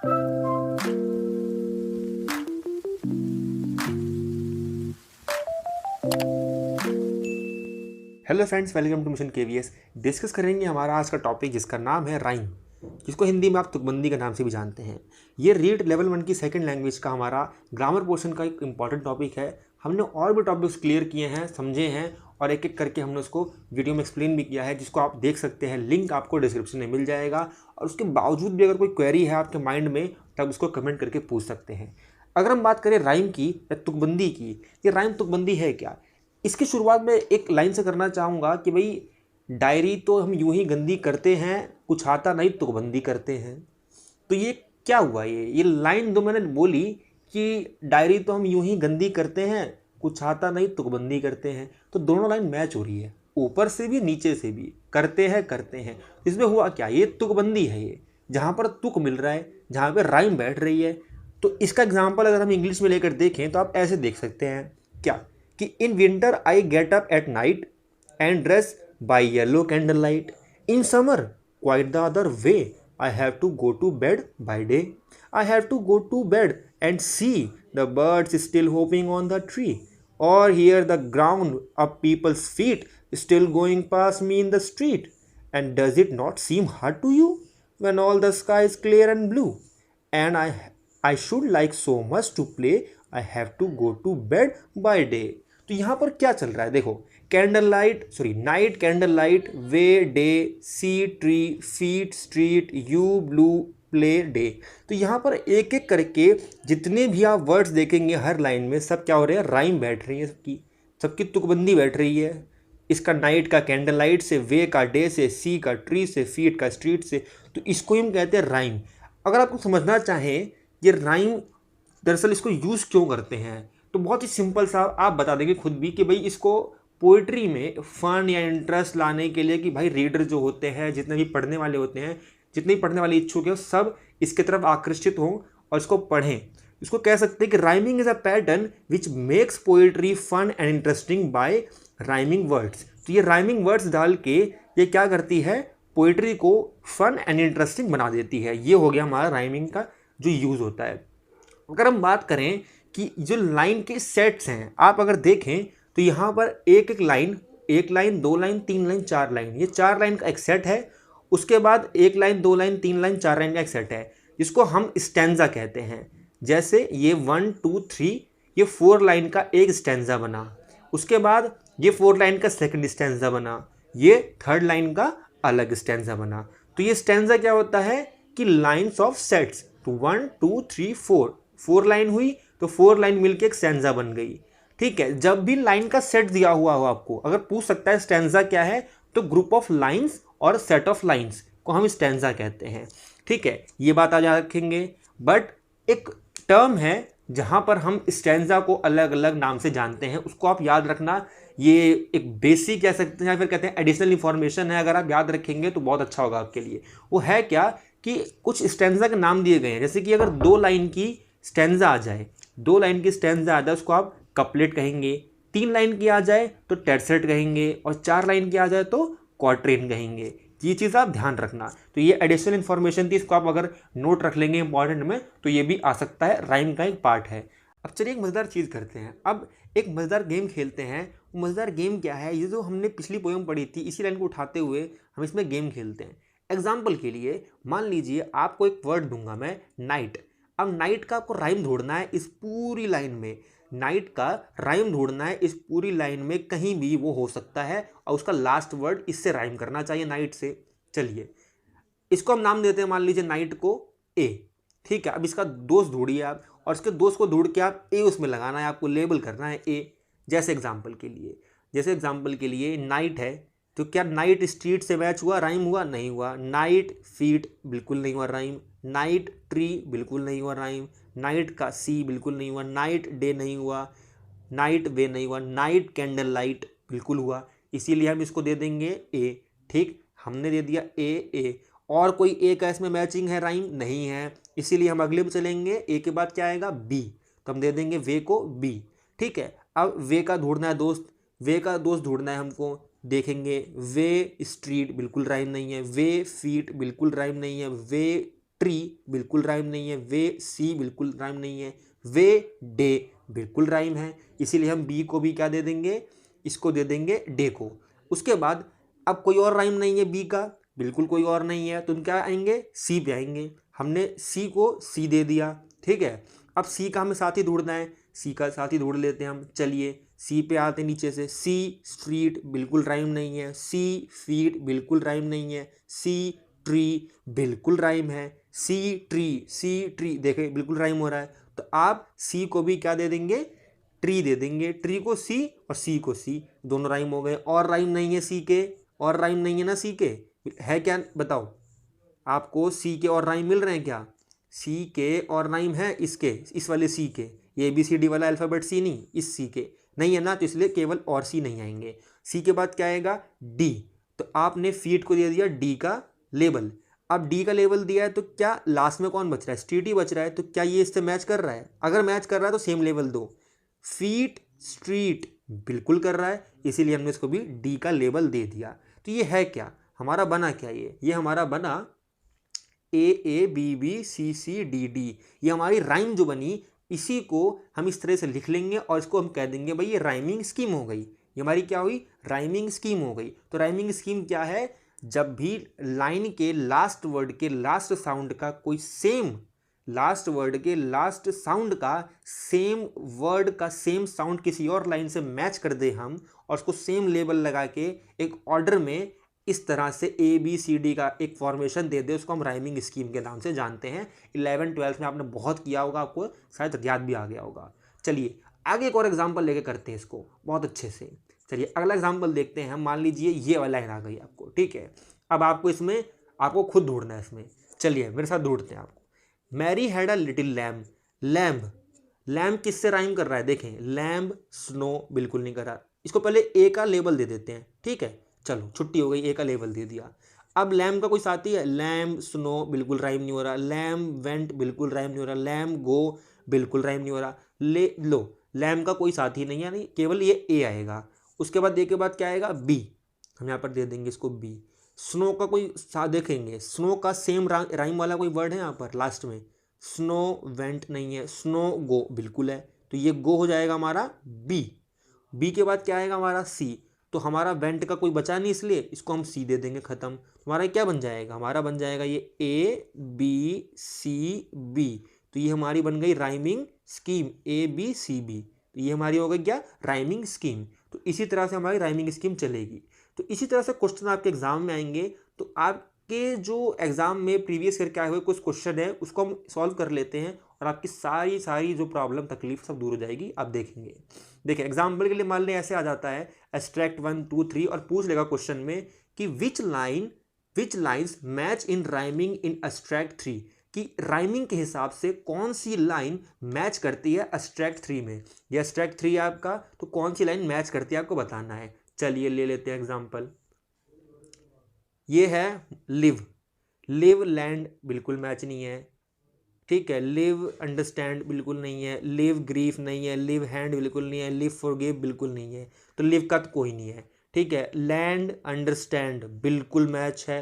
Hello friends, welcome to mission KVS. Discuss करेंगे हमारा आज का टॉपिक जिसका नाम है राइम, जिसको हिंदी में आप तुकबंदी के नाम से भी जानते हैं। ये रीड लेवल 1 की सेकंड लैंग्वेज का हमारा ग्रामर पोर्शन का एक इंपॉर्टेंट टॉपिक है। हमने और भी टॉपिक्स क्लियर किए हैं, समझे हैं और एक एक करके हमने उसको वीडियो में एक्सप्लेन भी किया है, जिसको आप देख सकते हैं। लिंक आपको डिस्क्रिप्शन में मिल जाएगा। और उसके बावजूद भी अगर कोई क्वेरी है आपके माइंड में, तब उसको कमेंट करके पूछ सकते हैं। अगर हम बात करें राइम की या तुकबंदी की, ये राइम तुकबंदी है क्या? इसकी शुरुआत में एक लाइन से करना चाहूँगा कि भाई, डायरी तो हम यूं ही गंदी करते हैं, कुछ आता नहीं तुकबंदी करते हैं। तो ये क्या हुआ? ये लाइन जो मैंने बोली कि डायरी तो हम यूं ही गंदी करते हैं, कुछ आता नहीं तुकबंदी करते हैं, तो दोनों लाइन मैच हो रही है, ऊपर से भी नीचे से भी। करते हैं इसमें हुआ क्या? ये तुकबंदी है। ये जहाँ पर तुक मिल रहा है, जहाँ पर राइम बैठ रही है। तो इसका एग्जाम्पल अगर हम इंग्लिश में लेकर देखें तो आप ऐसे देख सकते हैं क्या कि in winter I get up at night and dress by yellow candle light. In summer quite the other way, I have to go to bed by day. I have to go to bed and see the birds still hopping on the tree, और hear the ground of people's feet still going past me in the street. And does it not seem hard to you when all the sky is clear and blue? And I should like so much to play. I have to go to bed by day. तो यहाँ पर क्या चल रहा है देखो, candle light, sorry, night, candle light, way, day, sea, tree, feet, street, you, blue, play, day. तो यहाँ पर एक एक करके जितने भी आप वर्ड्स देखेंगे हर लाइन में, सब क्या हो रहे हैं? राइम बैठ रही है, सबकी तुकबंदी बैठ रही है। इसका नाइट का कैंडल लाइट से, वे का डे से, सी का ट्री से, फीट का स्ट्रीट से। तो इसको हम कहते हैं राइम। अगर आपको समझना चाहें ये राइम दरअसल इसको यूज़ क्यों करते हैं, तो बहुत ही सिंपल सा आप बता देंगे खुद भी कि भाई इसको पोइट्री में फन या इंटरेस्ट लाने के लिए, कि भाई रीडर जो होते हैं, जितने भी पढ़ने वाले होते हैं, जितने भी पढ़ने वाले इच्छुक हैं, सब इसके तरफ आकर्षित हों और इसको पढ़ें। इसको कह सकते हैं कि rhyming is a pattern which makes poetry fun and interesting by rhyming words. तो ये राइमिंग वर्ड्स डाल के ये क्या करती है? पोइट्री को फन एंड इंटरेस्टिंग बना देती है। ये हो गया हमारा राइमिंग का जो यूज़ होता है। अगर हम बात करें कि जो लाइन के सेट्स हैं, आप अगर देखें तो यहाँ पर एक लाइन, दो लाइन, तीन लाइन, चार लाइन, ये चार लाइन का एक सेट है। उसके बाद एक लाइन, दो लाइन, तीन लाइन, चार लाइन का एक सेट है, जिसको हम स्टैंजा कहते हैं। जैसे ये 1 2 3, ये 4 लाइन का एक स्टैंजा बना। उसके बाद ये 4 लाइन का सेकंड स्टैंजा बना, ये थर्ड लाइन का अलग स्टैंजा बना। तो ये स्टैंजा क्या होता है कि लाइन्स ऑफ सेट्स। तो 1 2 3 4 लाइन हुई, तो 4 लाइन मिलके एक स्टैंजा बन गई। ठीक है, जब भी लाइन का सेट दिया हुआ हो, आपको अगर पूछ सकता है स्टैंजा क्या है, तो ग्रुप ऑफ लाइन्स और सेट ऑफ लाइन्स को हम स्टैंजा कहते हैं। ठीक है, ये बात आज याद रखेंगे। बट एक टर्म है जहाँ पर हम स्टैंजा को अलग अलग नाम से जानते हैं, उसको आप याद रखना। ये एक बेसिक कह सकते हैं या फिर कहते हैं एडिशनल इंफॉर्मेशन है। अगर आप याद रखेंगे तो बहुत अच्छा होगा आपके लिए। वो है क्या कि कुछ स्टैंजा के नाम दिए गए हैं। जैसे कि अगर 2 लाइन की स्टैंजा आ जाए, 2 लाइन की स्टैंजा आ जाए, उसको आप कपलेट कहेंगे। 3 लाइन की आ जाए तो टेरसेट कहेंगे, और 4 लाइन की आ जाए तो क्वार्ट्रेन कहेंगे। ये चीज़ आप ध्यान रखना। तो ये एडिशनल इन्फॉर्मेशन थी, इसको आप अगर नोट रख लेंगे इंपॉर्टेंट में, तो ये भी आ सकता है, राइम का एक पार्ट है। अब चलिए एक मज़ेदार चीज़ करते हैं। अब एक मज़ेदार गेम खेलते हैं। वो मज़ेदार गेम क्या है? ये जो हमने पिछली पोएम पढ़ी थी, इसी लाइन को उठाते हुए हम इसमें गेम खेलते हैं। एग्जाम्पल के लिए मान लीजिए आपको एक वर्ड दूंगा मैं, नाइट। अब नाइट का आपको राइम ढूंढना है इस पूरी लाइन में। नाइट का राइम ढूंढना है इस पूरी लाइन में, कहीं भी वो हो सकता है, और उसका लास्ट वर्ड इससे राइम करना चाहिए, नाइट से। चलिए इसको हम नाम देते हैं, मान लीजिए नाइट को ए। ठीक है, अब इसका दोस्त ढूंढिए आप, और इसके दोस्त को ढूंढ के आप ए उसमें लगाना है, आपको लेबल करना है ए। जैसे एग्जाम्पल के लिए नाइट है, तो क्या नाइट स्ट्रीट से मैच हुआ, राइम हुआ? नहीं हुआ। नाइट फीट बिल्कुल नहीं हुआ राइम। नाइट ट्री बिल्कुल नहीं हुआ राइम। नाइट का सी बिल्कुल नहीं हुआ। नाइट डे नहीं हुआ। नाइट वे नहीं हुआ। नाइट कैंडल लाइट बिल्कुल हुआ, इसीलिए हम इसको दे देंगे ए। ठीक, हमने दे दिया ए। और कोई ए का इसमें मैचिंग है, राइम नहीं है, इसीलिए हम अगले पे चलेंगे। ए के बाद क्या आएगा? बी, तो हम दे देंगे वे को बी। ठीक है, अब वे का ढूंढना है दोस्त, वे का दोस्त ढूंढना है हमको। देखेंगे वे स्ट्रीट बिल्कुल राइम नहीं है, वे फीट बिल्कुल राइम नहीं है, वे ट्री बिल्कुल राइम नहीं है, वे सी बिल्कुल राइम नहीं है, वे डे बिल्कुल राइम है, इसीलिए हम बी को भी क्या दे देंगे, इसको दे देंगे डे को। उसके बाद अब कोई और राइम नहीं है बी का, बिल्कुल कोई और नहीं है, तो हम क्या आएंगे, सी पे आएंगे। हमने सी को सी दे दिया, ठीक है। अब सी का हमें साथी ढूंढना है, सी का साथी ढूंढ लेते हैं हम। चलिए सी पे आते हैं नीचे से, सी स्ट्रीट बिल्कुल राइम नहीं है, सी फीट बिल्कुल राइम नहीं है, सी ट्री बिल्कुल राइम है, सी ट्री देखे बिल्कुल राइम हो रहा है। तो आप सी को भी क्या दे देंगे, ट्री दे देंगे, ट्री को सी और सी को सी, दोनों राइम हो गए। और राइम नहीं है सी के, और राइम नहीं है ना सी के, है क्या बताओ, आपको सी के और राइम मिल रहे हैं क्या, सी के और राइम है इसके, इस वाले सी के, ये बी सी डी वाला अल्फ़ाबेट सी नहीं, इस सी के नहीं है ना, तो इसलिए केवल और सी नहीं आएंगे। सी के बाद क्या आएगा, डी। तो आपने फीट को दे दिया डी का लेबल। अब डी का लेबल दिया है तो क्या लास्ट में कौन बच रहा है, स्ट्रीट ही बच रहा है। तो क्या ये इससे मैच कर रहा है, अगर मैच कर रहा है तो सेम लेवल दो। फीट स्ट्रीट बिल्कुल कर रहा है, इसीलिए हमने इसको भी डी का लेबल दे दिया। तो ये है क्या, हमारा बना क्या, ये हमारा बना A B B C C D D. ये हमारी राइम जो बनी, इसी को हम इस तरह से लिख लेंगे और इसको हम कह देंगे भाई ये राइमिंग स्कीम हो गई। ये हमारी क्या हुई, राइमिंग स्कीम हो गई। तो राइमिंग स्कीम क्या है, जब भी लाइन के लास्ट वर्ड के लास्ट साउंड का कोई सेम, लास्ट वर्ड के लास्ट साउंड का सेम वर्ड का सेम साउंड किसी और लाइन से मैच कर दे हम, और उसको सेम लेबल लगा के एक ऑर्डर में इस तरह से ए बी सी डी का एक फॉर्मेशन दे दे, उसको हम राइमिंग स्कीम के नाम से जानते हैं। 11th-12th में आपने बहुत किया होगा, आपको शायद याद भी आ गया होगा। चलिए आगे एक और एग्जाम्पल लेके करते हैं इसको बहुत अच्छे से। चलिए अगला एग्जाम्पल देखते हैं हम। मान लीजिए ये वाला लाइन आ गई आपको, ठीक है। अब आपको इसमें आपको खुद ढूंढना है इसमें। चलिए मेरे साथ ढूंढते हैं आपको। Mary had a little lamb, lamb, lamb किससे राइम कर रहा है, देखें, लैम्ब स्नो बिल्कुल नहीं कर रहा। इसको पहले ए का लेबल दे देते हैं, ठीक है। चलो छुट्टी हो गई, ए का लेबल दे दिया। अब लैम्ब का कोई साथी है, लैम्ब स्नो बिल्कुल राइम नहीं हो रहा, लैम्ब वेंट बिल्कुल राइम नहीं हो रहा, लैम्ब गो बिल्कुल राइम नहीं हो रहा। ले लो, लैम्ब का कोई साथी नहीं है, नहीं केवल ये ए आएगा। उसके बाद ए के बाद क्या आएगा, बी, हम यहाँ पर दे देंगे इसको बी। स्नो का कोई साथ देखेंगे, स्नो का सेम राइम वाला कोई वर्ड है यहाँ पर लास्ट में, स्नो वेंट नहीं है, स्नो गो बिल्कुल है, तो ये गो हो जाएगा हमारा बी। बी के बाद क्या आएगा हमारा सी। तो हमारा वेंट का कोई बचा नहीं, इसलिए इसको हम सी दे देंगे, खत्म। हमारा क्या बन जाएगा, हमारा बन जाएगा ये ए बी सी बी। तो ये हमारी बन गई rhyming scheme, A B C B. तो ये हमारी हो गई क्या, राइमिंग स्कीम। तो इसी तरह से हमारी राइमिंग स्कीम चलेगी। तो इसी तरह से क्वेश्चन आपके एग्जाम में आएंगे। तो आपके जो एग्जाम में प्रीवियस करके आए हुए कुछ क्वेश्चन है, उसको हम सॉल्व कर लेते हैं और आपकी सारी जो प्रॉब्लम तकलीफ सब दूर हो जाएगी, आप देखेंगे। देखिए एग्जाम्पल के लिए मान लें ऐसे आ जाता है एब्स्ट्रैक्ट 1 2 3 और पूछ लेगा क्वेश्चन में कि which lines match in rhyming in abstract 3, कि राइमिंग के हिसाब से कौन सी लाइन मैच करती है एब्स्ट्रैक्ट 3 में। ये एब्स्ट्रैक्ट 3 है आपका, तो कौन सी लाइन मैच करती है आपको बताना है। चलिए ले लेते हैं एग्जाम्पल। ये है लिव, लिव लैंड बिल्कुल मैच नहीं है, ठीक है। लिव अंडरस्टैंड बिल्कुल नहीं है, लिव ग्रीफ नहीं है, लिव हैंड बिल्कुल नहीं है, लिव फॉरगिव बिल्कुल नहीं है, तो लिव का तो कोई नहीं है, ठीक है। लैंड अंडरस्टैंड बिल्कुल मैच है,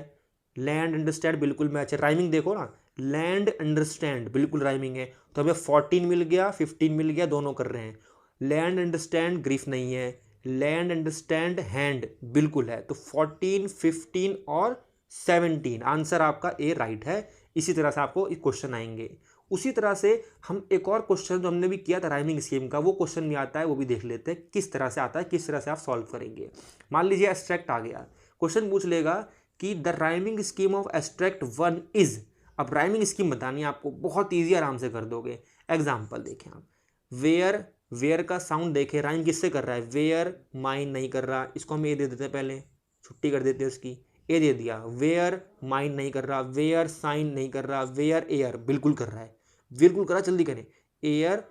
लैंड अंडरस्टैंड बिल्कुल मैच है। राइमिंग देखो ना, लैंड अंडरस्टैंड बिल्कुल राइमिंग है, तो हमें 14 मिल गया 15 मिल गया, दोनों कर रहे हैं। लैंड अंडरस्टैंड ग्रीफ नहीं है, लैंड अंडरस्टैंड हैंड बिल्कुल है, तो 14 15 और 17 आंसर आपका ए राइट है। इसी तरह से आपको क्वेश्चन आएंगे। उसी तरह से हम एक और क्वेश्चन जो हमने भी किया था राइमिंग स्कीम का, वो क्वेश्चन भी आता है, वो भी देख लेते हैं किस तरह से आता है, किस तरह से आप सॉल्व करेंगे। मान लीजिए एब्स्ट्रैक्ट आ गया, क्वेश्चन पूछ लेगा कि the rhyming scheme of abstract 1 is. अब राइमिंग स्कीम बतानी है आपको, बहुत ईजी, आराम से कर दोगे। एग्जाम्पल देखें आप, वेयर, वेयर का साउंड देखें, राइम किससे कर रहा है, वेयर माइन नहीं कर रहा, इसको हम ए दे देते हैं, पहले छुट्टी कर देते हैं उसकी, ए दे दिया। वेयर माइन नहीं कर रहा, वेयर साइन नहीं कर रहा, वेयर एयर बिल्कुल कर रहा है, बिल्कुल कर रहा, जल्दी करें, एयर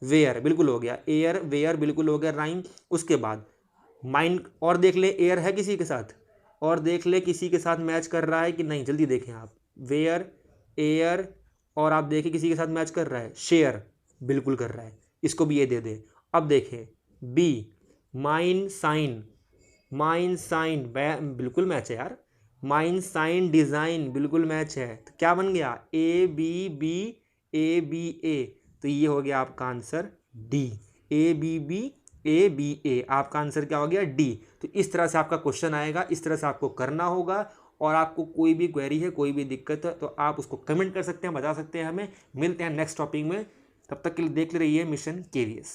वेयर बिल्कुल हो गया, एयर वेयर बिल्कुल हो गया राइम। उसके बाद माइन और देख ले, एयर है किसी के साथ, और देख ले किसी के साथ मैच कर रहा है कि नहीं, जल्दी देखें आप, वेयर एयर, और आप देखें किसी के साथ मैच कर रहा है, शेयर बिल्कुल कर रहा है, इसको भी ये दे दे। अब देखें B, mine sign, mine sign बिल्कुल मैच है यार, माइन साइन डिज़ाइन बिल्कुल मैच है। तो क्या बन गया, A B B A B A, तो ये हो गया आपका answer D. A B B A B A, आपका आंसर क्या हो गया, डी। तो इस तरह से आपका क्वेश्चन आएगा, इस तरह से आपको करना होगा। और आपको कोई भी क्वेरी है, कोई भी दिक्कत है, तो आप उसको कमेंट कर सकते हैं, बता सकते हैं हमें। मिलते हैं नेक्स्ट टॉपिक में, तब तक के लिए देख रहिए मिशन KVS।